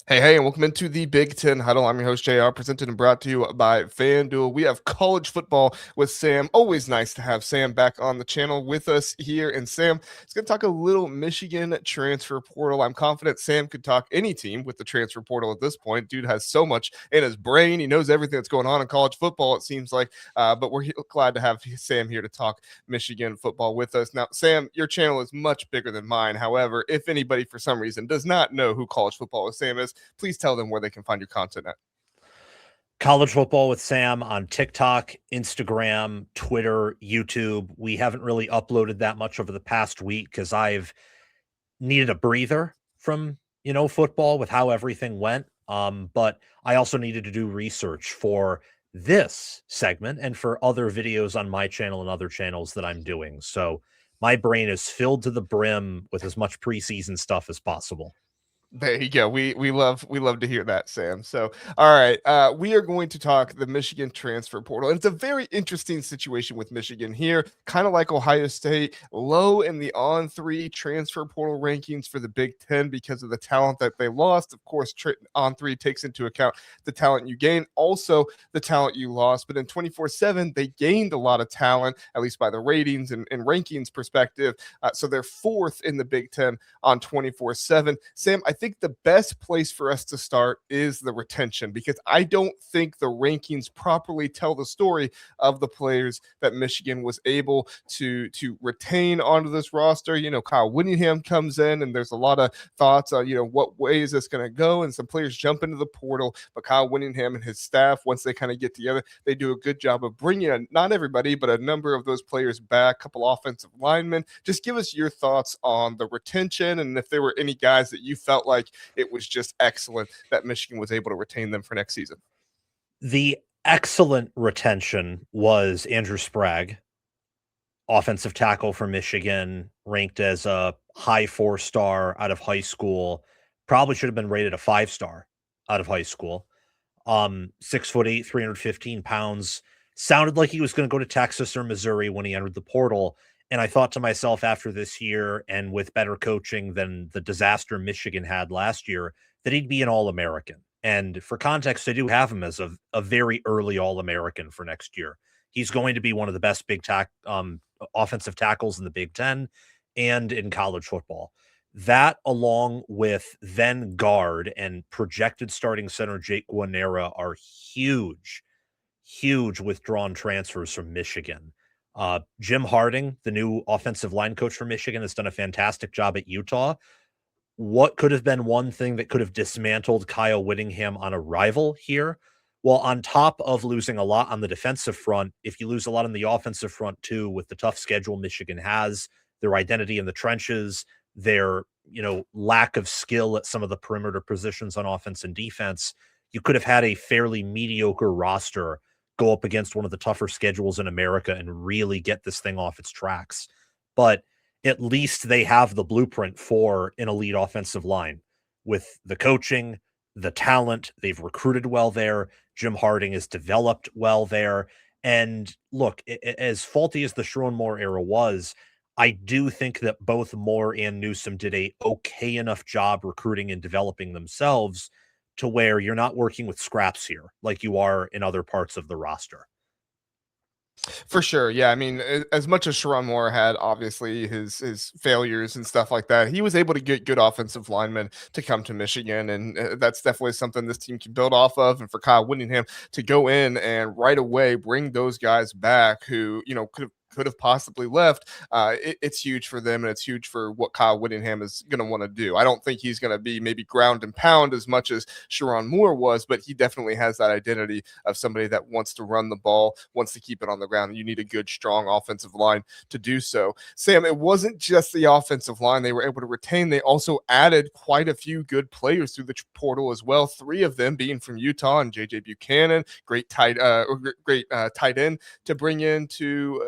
Hey, and welcome into the Big Ten Huddle. I'm your host, JR, presented and brought to you by FanDuel. We have college football with Sam. Always nice to have Sam back on the channel with us here. And Sam is going to talk a little Michigan transfer portal. I'm confident Sam could talk any team with the transfer portal at this point. Dude has so much in his brain. He knows everything that's going on in college football, it seems like. But we're glad to have Sam here to talk Michigan football with us. Now, Sam, your channel is much bigger than mine. However, if anybody for some reason does not know who college football with Sam is, please tell them where they can find your content at. College Football with Sam on TikTok, Instagram, Twitter, YouTube. We haven't really uploaded that much over the past week because I've needed a breather from, football with how everything went. But I also needed to do research for this segment and for other videos on my channel and other channels that I'm doing. So my brain is filled to the brim with as much preseason stuff as possible. There you go. We love to hear that, Sam. So, all right, we are going to talk the Michigan transfer portal, and it's a very interesting situation with Michigan here, kind of like Ohio State, low in the on-3 transfer portal rankings for the Big Ten because of the talent that they lost. Of course, on-3 takes into account the talent you gain, also the talent you lost. But in 24/7, they gained a lot of talent, at least by the ratings and rankings perspective. So they're fourth in the Big Ten on 24/7. Sam, I think the best place for us to start is the retention, because I don't think the rankings properly tell the story of the players that Michigan was able to retain onto this roster. Kyle Whittingham comes in, and there's a lot of thoughts on what way is this going to go, and some players jump into the portal. But Kyle Whittingham and his staff, once they kind of get together, they do a good job of bringing not everybody, but a number of those players back. A couple offensive linemen. Just give us your thoughts on the retention, and if there were any guys that you felt like it was just excellent that Michigan was able to retain them for next season. The excellent retention was Andrew Sprague, offensive tackle for Michigan, ranked as a high 4-star out of high school. Probably should have been rated a 5-star out of high school. 6'8", 315 pounds. Sounded like he was going to go to Texas or Missouri when he entered the portal. And I thought to myself, after this year and with better coaching than the disaster Michigan had last year, that he'd be an All-American. And for context, I do have him as a very early All-American for next year. He's going to be one of the best offensive tackles in the Big Ten and in college football. That, along with then guard and projected starting center Jake Guanera, are huge withdrawn transfers from Michigan. Jim Harding, the new offensive line coach for Michigan, has done a fantastic job at Utah. What could have been one thing that could have dismantled Kyle Whittingham on arrival here? Well, on top of losing a lot on the defensive front, if you lose a lot on the offensive front too, with the tough schedule Michigan has, their identity in the trenches, their lack of skill at some of the perimeter positions on offense and defense, you could have had a fairly mediocre roster go up against one of the tougher schedules in America and really get this thing off its tracks. But at least they have the blueprint for an elite offensive line with the coaching, the talent. They've recruited well there. Jim Harding has developed well there. And look, as faulty as the Sherrone Moore era was, I do think that both Moore and Newsom did a okay enough job recruiting and developing themselves to where you're not working with scraps here like you are in other parts of the roster. For sure. Yeah. I mean, as much as Sherrone Moore had obviously his failures and stuff like that, he was able to get good offensive linemen to come to Michigan. And that's definitely something this team can build off of. And for Kyle Whittingham to go in and right away bring those guys back who, could have possibly left, it's huge for them, and it's huge for what Kyle Whittingham is going to want to do. I don't think he's going to be maybe ground and pound as much as Sherrone Moore was, but he definitely has that identity of somebody that wants to run the ball, wants to keep it on the ground. You need a good, strong offensive line to do so. Sam, it wasn't just the offensive line they were able to retain. They also added quite a few good players through the portal as well, 3 of them being from Utah, and Buchanan, great tight end to bring in to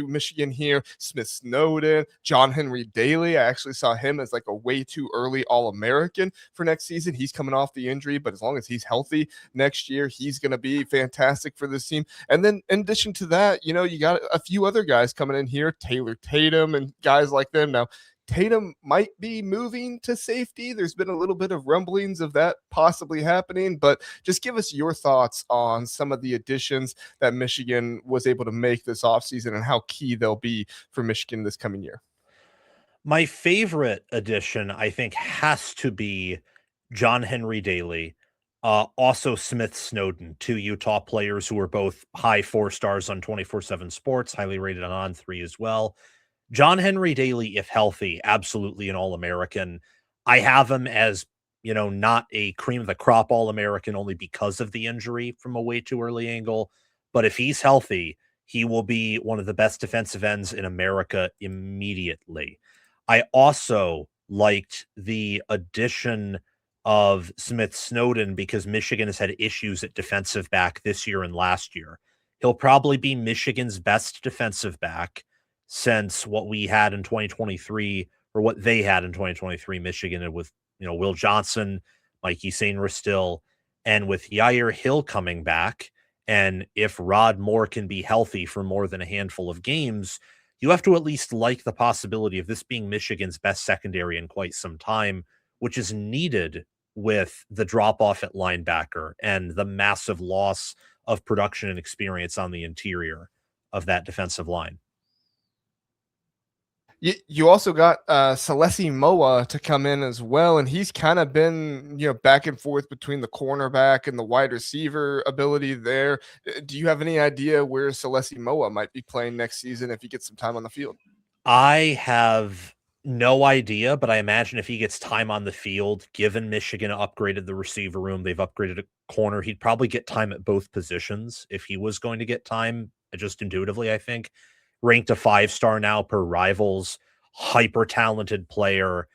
Michigan here. Smith Snowden, John Henry Daley. I actually saw him as like a way too early All-American for next season. He's coming off the injury, but as long as he's healthy next year, he's going to be fantastic for this team. And then in addition to that, you got a few other guys coming in here, Taylor Tatum and guys like them. Now, Tatum might be moving to safety. There's been a little bit of rumblings of that possibly happening, but just give us your thoughts on some of the additions that Michigan was able to make this offseason and how key they'll be for Michigan this coming year. My favorite addition, I think, has to be John Henry Daley, also Smith Snowden, two Utah players who are both high four stars on 24/7 Sports, highly rated on On3 as well. John Henry Daley, if healthy, absolutely an All-American. I have him as, not a cream of the crop All-American only because of the injury from a way too early angle. But if he's healthy, he will be one of the best defensive ends in America immediately. I also liked the addition of Smith Snowden because Michigan has had issues at defensive back this year and last year. He'll probably be Michigan's best defensive back since what we had in 2023 or what they had in 2023 Michigan with, Will Johnson, Mikey Sainristil, and with Yair Hill coming back. And if Rod Moore can be healthy for more than a handful of games, you have to at least like the possibility of this being Michigan's best secondary in quite some time, which is needed with the drop off at linebacker and the massive loss of production and experience on the interior of that defensive line. You also got Celesi Moa to come in as well, and he's kind of been back and forth between the cornerback and the wide receiver ability there. Do you have any idea where Celesi Moa might be playing next season if he gets some time on the field? I have no idea, but I imagine if he gets time on the field, given Michigan upgraded the receiver room, they've upgraded a corner, he'd probably get time at both positions if he was going to get time, just intuitively, I think. Ranked a 5-star now per Rivals, hyper talented player.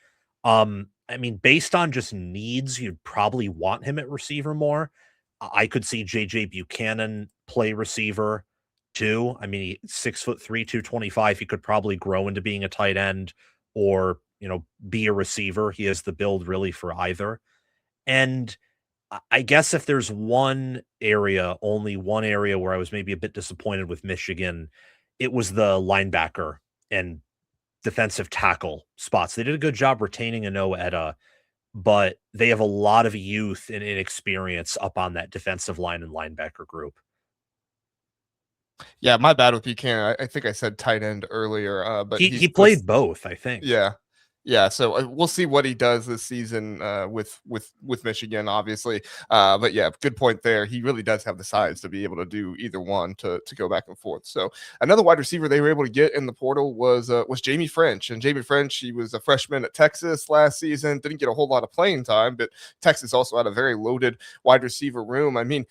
I mean, based on just needs, you'd probably want him at receiver more. I could see JJ Buchanan play receiver too. I mean, 6'3", 225. He could probably grow into being a tight end or, be a receiver. He has the build really for either. And I guess if there's only one area where I was maybe a bit disappointed with Michigan, it was the linebacker and defensive tackle spots. They did a good job retaining Anoa Etta, but they have a lot of youth and inexperience up on that defensive line and linebacker group. Yeah, my bad with Buchanan. I think I said tight end earlier, but He played both, I think. Yeah. Yeah, so we'll see what he does this season with Michigan, obviously. But yeah, good point there. He really does have the size to be able to do either one to go back and forth. So another wide receiver they were able to get in the portal was Jamie French, and Jamie French, he was a freshman at Texas last season. Didn't get a whole lot of playing time, but Texas also had a very loaded wide receiver room. I mean,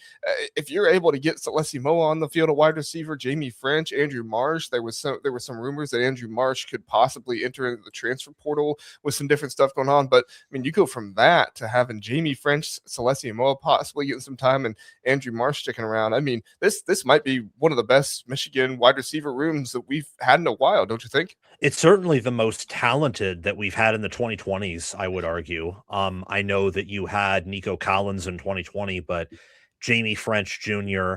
if you're able to get Celesi Moa on the field, a wide receiver, Jamie French, Andrew Marsh, there were some rumors that Andrew Marsh could possibly enter into the transfer portal with some different stuff going on. But I mean, you go from that to having Jamie French, Celesi Moa possibly getting some time, and Andrew Marsh sticking around. I mean, this might be one of the best Michigan wide receiver rooms that we've had in a while, don't you think? It's certainly the most talented that we've had in the 2020s, I would argue. I know that you had Nico Collins in 2020, but Jamie French Jr.,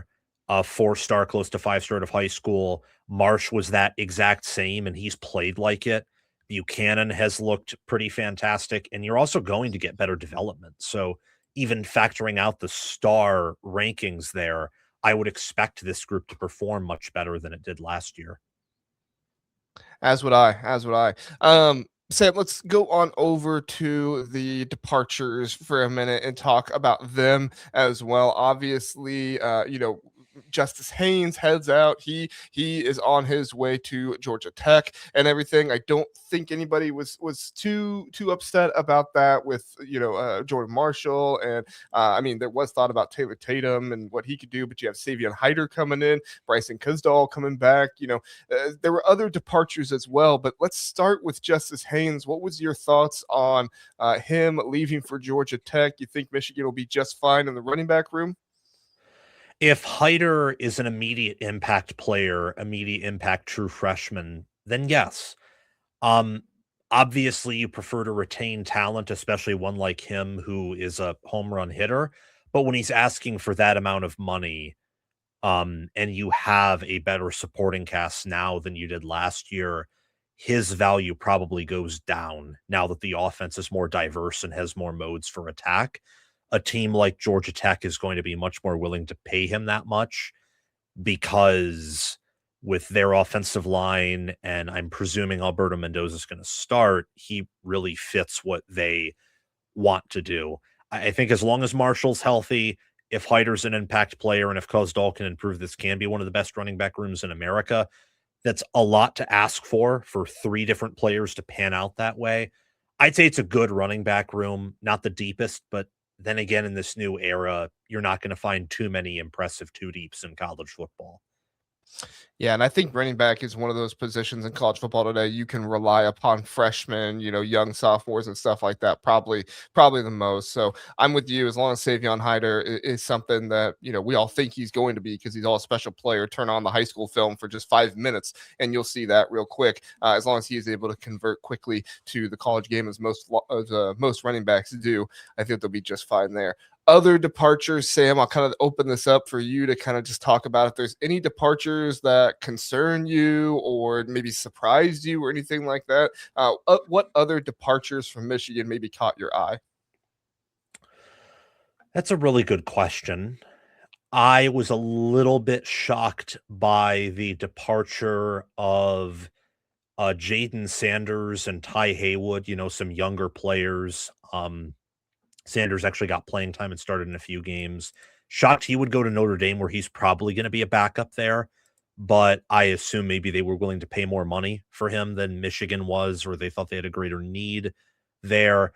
a 4-star, close to 5-star out of high school. Marsh was that exact same, and he's played like it. Buchanan has looked pretty fantastic, and you're also going to get better development. So even factoring out the star rankings there, I would expect this group to perform much better than it did last year. As would I. As would I. Sam, let's go on over to the departures for a minute and talk about them as well. Obviously, Justice Haynes heads out. He is on his way to Georgia Tech and everything. I don't think anybody was too upset about that with Jordan Marshall, and I mean, there was thought about Taylor Tatum and what he could do, but you have Savion Hyder coming in, Bryson Kuzdal coming back. There were other departures as well, but let's start with Justice Haynes. What was your thoughts on him leaving for Georgia Tech? You think Michigan will be just fine in the running back room? If Hyder is an immediate impact player, immediate impact true freshman, then yes. Um, Obviously you prefer to retain talent, especially one like him who is a home run hitter. But when he's asking for that amount of money, and you have a better supporting cast now than you did last year, his value probably goes down now that the offense is more diverse and has more modes for attack. A team like Georgia Tech is going to be much more willing to pay him that much because with their offensive line, and I'm presuming Alberto Mendoza is going to start, he really fits what they want to do. I think as long as Marshall's healthy, if Hyder's an impact player, and if Cosdall can improve, this can be one of the best running back rooms in America. That's a lot to ask for 3 different players to pan out that way. I'd say it's a good running back room, not the deepest, but then again, in this new era, you're not going to find too many impressive two deeps in college football. Yeah, and I think running back is one of those positions in college football today you can rely upon freshmen, young sophomores and stuff like that, probably the most. So I'm with you. As long as Savion Hyder is something that we all think he's going to be because he's all a special player. Turn on the high school film for just 5 minutes, and you'll see that real quick. As long as he is able to convert quickly to the college game, as most running backs do, I think they'll be just fine there. Other departures, Sam, I'll kind of open this up for you to kind of just talk about if there's any departures that concern you or maybe surprised you or anything like that. What other departures from Michigan maybe caught your eye? That's a really good question. I was a little bit shocked by the departure of Jaden Sanders and Ty Haywood, some younger players. Sanders actually got playing time and started in a few games. Shocked he would go to Notre Dame, where he's probably going to be a backup there. But I assume maybe they were willing to pay more money for him than Michigan was, or they thought they had a greater need there.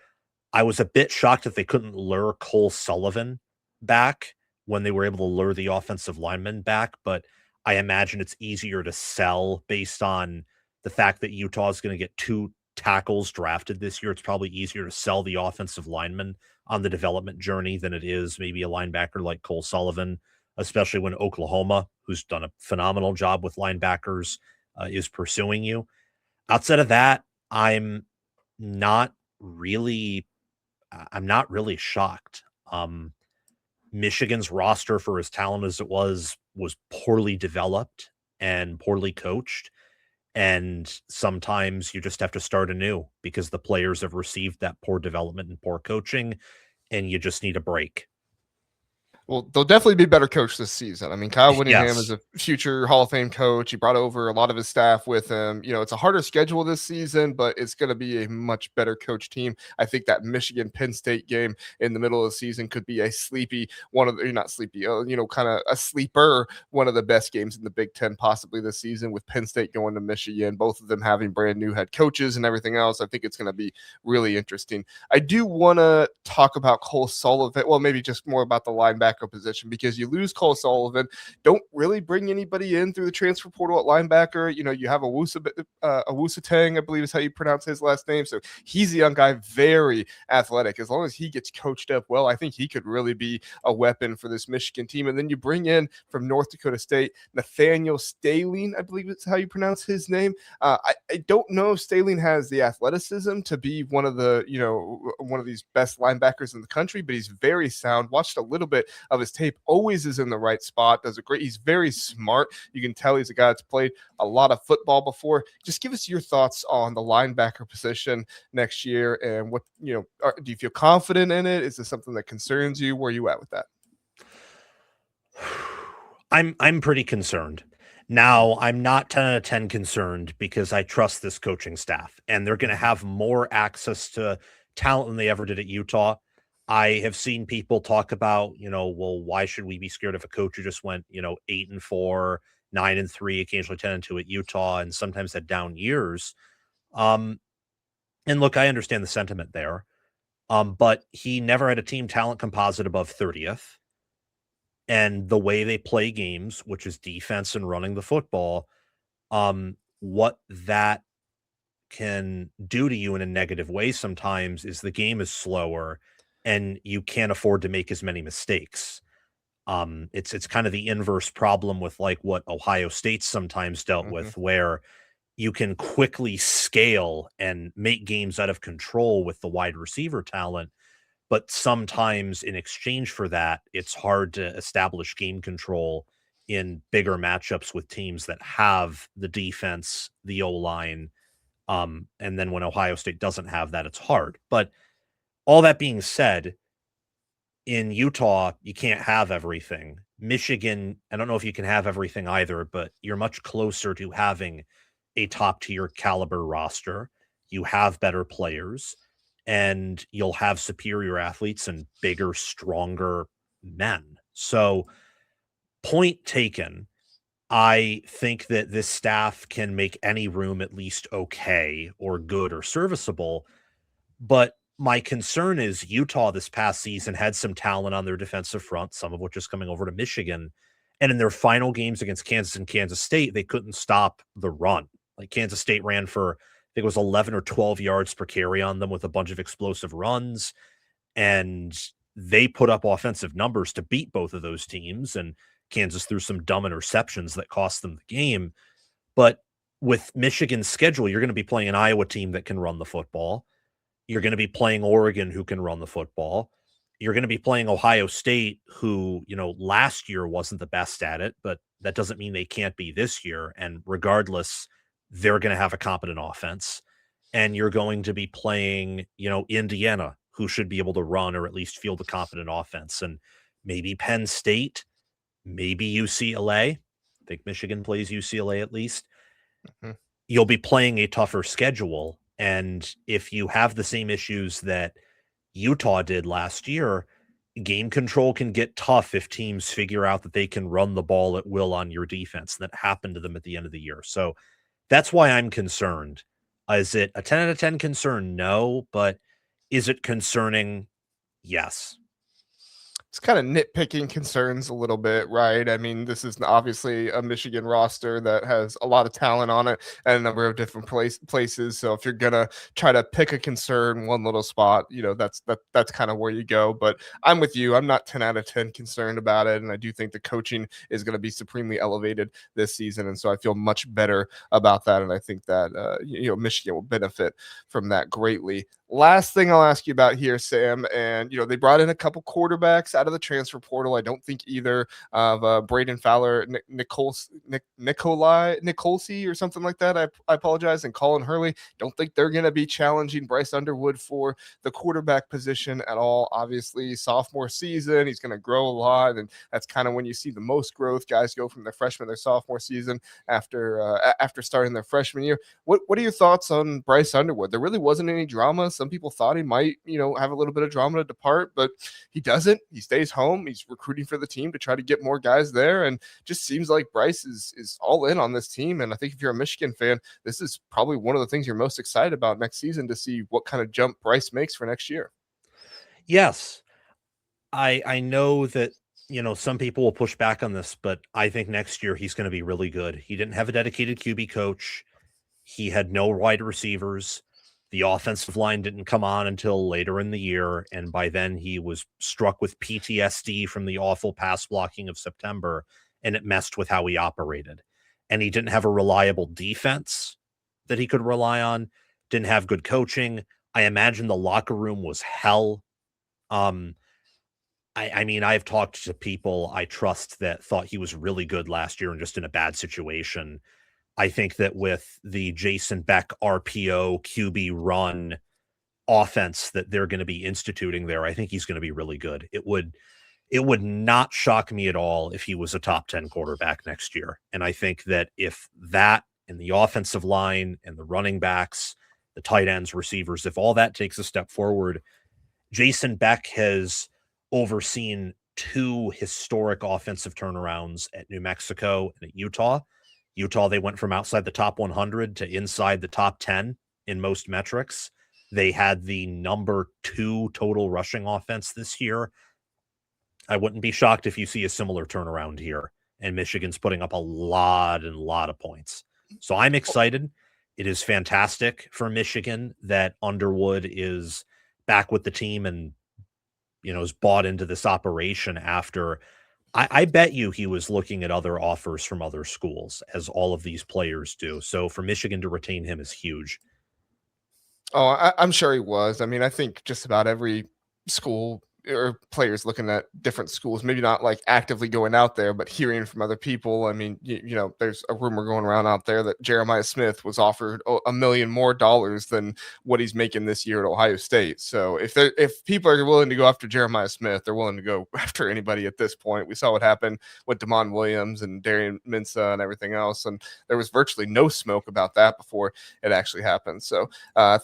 I was a bit shocked that they couldn't lure Cole Sullivan back when they were able to lure the offensive lineman back. But I imagine it's easier to sell based on the fact that Utah is going to get 2 tackles drafted this year. It's probably easier to sell the offensive lineman on the development journey than it is maybe a linebacker like Cole Sullivan, especially when Oklahoma, who's done a phenomenal job with linebackers, is pursuing you. Outside of that, I'm not really shocked. Michigan's roster, for as talented as it was poorly developed and poorly coached. And sometimes you just have to start anew because the players have received that poor development and poor coaching, and you just need a break. Well, they'll definitely be better coached this season. I mean, Kyle Whittingham is Yes. a future Hall of Fame coach. He brought over a lot of his staff with him. It's a harder schedule this season, but it's going to be a much better coach team. I think that Michigan Penn State game in the middle of the season could be a sleepy not sleepy, kind of a sleeper, one of the best games in the Big Ten possibly this season with Penn State going to Michigan, both of them having brand new head coaches and everything else. I think it's going to be really interesting. I do want to talk about Cole Sullivan. Well, maybe just more about the linebacker position because you lose Cole Sullivan, don't really bring anybody in through the transfer portal at linebacker. You have Awusateng, I believe is how you pronounce his last name. So he's a young guy, very athletic. As long as he gets coached up well, I think he could really be a weapon for this Michigan team. And then you bring in from North Dakota State, Nathaniel Staline, I believe it's how you pronounce his name. I don't know if Staline has the athleticism to be one of these best linebackers in the country, but he's very sound. Watched a little bit of his tape, always is in the right spot, he's very smart. You can tell he's a guy that's played a lot of football before. Just give us your thoughts on the linebacker position next year and what, do you feel confident in it? Is this something that concerns you? Where are you at with that? I'm pretty concerned. Now, I'm not 10 out of 10 concerned because I trust this coaching staff and they're going to have more access to talent than they ever did at Utah. I have seen people talk about, well, why should we be scared of a coach who just went, 8-4, 9-3, occasionally 10-2 at Utah, and sometimes had down years. And look, I understand the sentiment there. But he never had a team talent composite above 30th. And the way they play games, which is defense and running the football, what that can do to you in a negative way sometimes is the game is slower and you can't afford to make as many mistakes. It's kind of the inverse problem with like what Ohio State sometimes dealt with, where you can quickly scale and make games out of control with the wide receiver talent. But sometimes in exchange for that, it's hard to establish game control in bigger matchups with teams that have the defense, the O-line, And then when Ohio State doesn't have that, it's hard. But all that being said, in Utah, you can't have everything. Michigan, I don't know if you can have everything either, but you're much closer to having a top tier caliber roster. You have better players and you'll have superior athletes and bigger, stronger men. So, point taken. I think that this staff can make any room at least okay or good or serviceable. But my concern is Utah this past season had some talent on their defensive front, some of which is coming over to Michigan. And in their final games against Kansas and Kansas State, they couldn't stop the run. Like Kansas State ran for, I think it was 11 or 12 yards per carry on them with a bunch of explosive runs. And they put up offensive numbers to beat both of those teams. And Kansas threw some dumb interceptions that cost them the game. But with Michigan's schedule, you're going to be playing an Iowa team that can run the football. You're going to be playing Oregon, who can run the football. You're going to be playing Ohio State, who, last year wasn't the best at it, but that doesn't mean they can't be this year. And regardless, they're going to have a competent offense. And you're going to be playing, Indiana, who should be able to run or at least field a competent offense. And maybe Penn State, maybe UCLA. I think Michigan plays UCLA at least. Mhm. You'll be playing a tougher schedule. And if you have the same issues that Utah did last year, game control can get tough if teams figure out that they can run the ball at will on your defense. That happened to them at the end of the year. So that's why I'm concerned. Is it a 10 out of 10 concern? No. But is it concerning? Yes. It's kind of nitpicking concerns a little bit, right? I mean, this is obviously a Michigan roster that has a lot of talent on it and a number of different places. So if you're gonna try to pick a concern, one little spot, that's kind of where you go. But I'm with you. I'm not 10 out of 10 concerned about it, and I do think the coaching is going to be supremely elevated this season, and so I feel much better about that. And I think that Michigan will benefit from that greatly. Last thing I'll ask you about here, Sam, and they brought in a couple quarterbacks out of the transfer portal. I don't think either of Braden Fowler, Nicolsi or something like that. I apologize. And Colin Hurley, don't think they're going to be challenging Bryce Underwood for the quarterback position at all. Obviously, sophomore season, he's going to grow a lot, and that's kind of when you see the most growth. Guys go from their freshman to their sophomore season after starting their freshman year. What are your thoughts on Bryce Underwood? There really wasn't any drama. Some people thought he might, have a little bit of drama to depart, but he doesn't. He stays home. He's recruiting for the team to try to get more guys there, and just seems like Bryce is all in on this team. And I think if you're a Michigan fan, this is probably one of the things you're most excited about next season, to see what kind of jump Bryce makes for next year. Yes. I know that some people will push back on this, but I think next year he's going to be really good. He didn't have a dedicated QB coach. He had no wide receivers. The offensive line didn't come on until later in the year, and by then he was struck with PTSD from the awful pass blocking of September, and it messed with how he operated. And he didn't have a reliable defense that he could rely on, didn't have good coaching. I imagine the locker room was hell. I mean, I've talked to people I trust that thought he was really good last year and just in a bad situation. I think that with the Jason Beck RPO QB run offense that they're going to be instituting there, I think he's going to be really good. It would not shock me at all if he was a top 10 quarterback next year. And I think that if that and the offensive line and the running backs, the tight ends, receivers, if all that takes a step forward, Jason Beck has overseen 2 historic offensive turnarounds at New Mexico and at Utah. Utah, they went from outside the top 100 to inside the top 10 in most metrics. They had the number 2 total rushing offense this year. I wouldn't be shocked if you see a similar turnaround here, and Michigan's putting up a lot of points. So I'm excited. It is fantastic for Michigan that Underwood is back with the team and is bought into this operation after I bet you he was looking at other offers from other schools, as all of these players do. So for Michigan to retain him is huge. Oh, I'm sure he was. I mean, I think just about every school or players looking at different schools, maybe not like actively going out there, but hearing from other people. I mean, there's a rumor going around out there that Jeremiah Smith was offered $1 million more than what he's making this year at Ohio State. So if people are willing to go after Jeremiah Smith, they're willing to go after anybody at this point. We saw what happened with Damon Williams and Darian Mensah and everything else, and there was virtually no smoke about that before it actually happened. So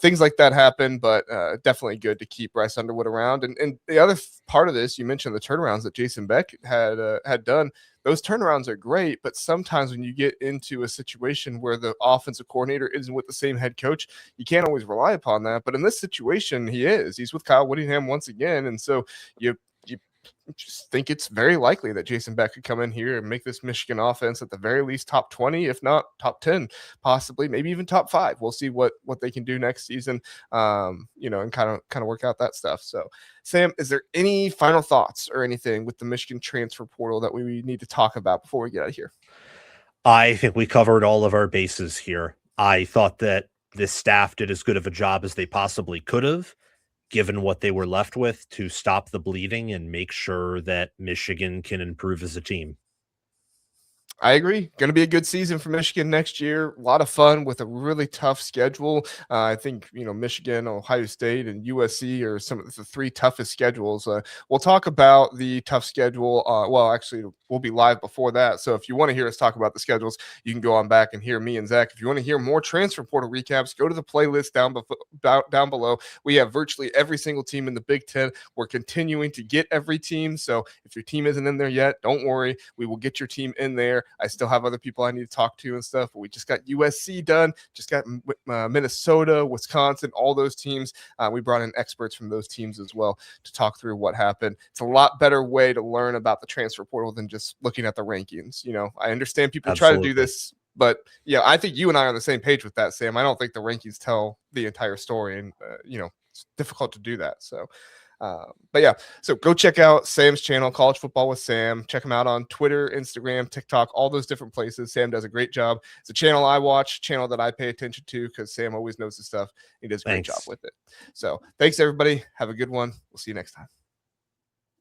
things like that happen, but definitely good to keep Bryce Underwood around. And the other part of this, you mentioned the turnarounds that Jason Beck had done. Those turnarounds are great, but sometimes when you get into a situation where the offensive coordinator isn't with the same head coach, you can't always rely upon that. But in this situation, he is. He's with Kyle Whittingham once again, and so you just think it's very likely that Jason Beck could come in here and make this Michigan offense at the very least top 20, if not top 10, possibly, maybe even top 5. We'll see what they can do next season, and kind of work out that stuff. So, Sam, is there any final thoughts or anything with the Michigan transfer portal that we need to talk about before we get out of here? I think we covered all of our bases here. I thought that this staff did as good of a job as they possibly could have, given what they were left with, to stop the bleeding and make sure that Michigan can improve as a team. I agree. Going to be a good season for Michigan next year. A lot of fun with a really tough schedule. I think, Michigan, Ohio State, and USC are some of the 3 toughest schedules. We'll talk about the tough schedule. Actually, we'll be live before that. So if you want to hear us talk about the schedules, you can go on back and hear me and Zach. If you want to hear more transfer portal recaps, go to the playlist down below. We have virtually every single team in the Big Ten. We're continuing to get every team. So if your team isn't in there yet, don't worry. We will get your team in there. I still have other people I need to talk to and stuff, but we just got USC done, just got Minnesota, Wisconsin, all those teams. We brought in experts from those teams as well to talk through what happened. It's a lot better way to learn about the transfer portal than just looking at the rankings. I understand people try to do this, but I think you and I are on the same page with that, Sam. I don't think the rankings tell the entire story, and it's difficult to do that. So so go check out Sam's channel, College Football with Sam. Check him out on Twitter, Instagram, TikTok, all those different places. Sam does a great job. It's a channel I watch, channel that I pay attention to, because Sam always knows his stuff. He does a great job with it. So thanks, everybody. Have a good one. We'll see you next time.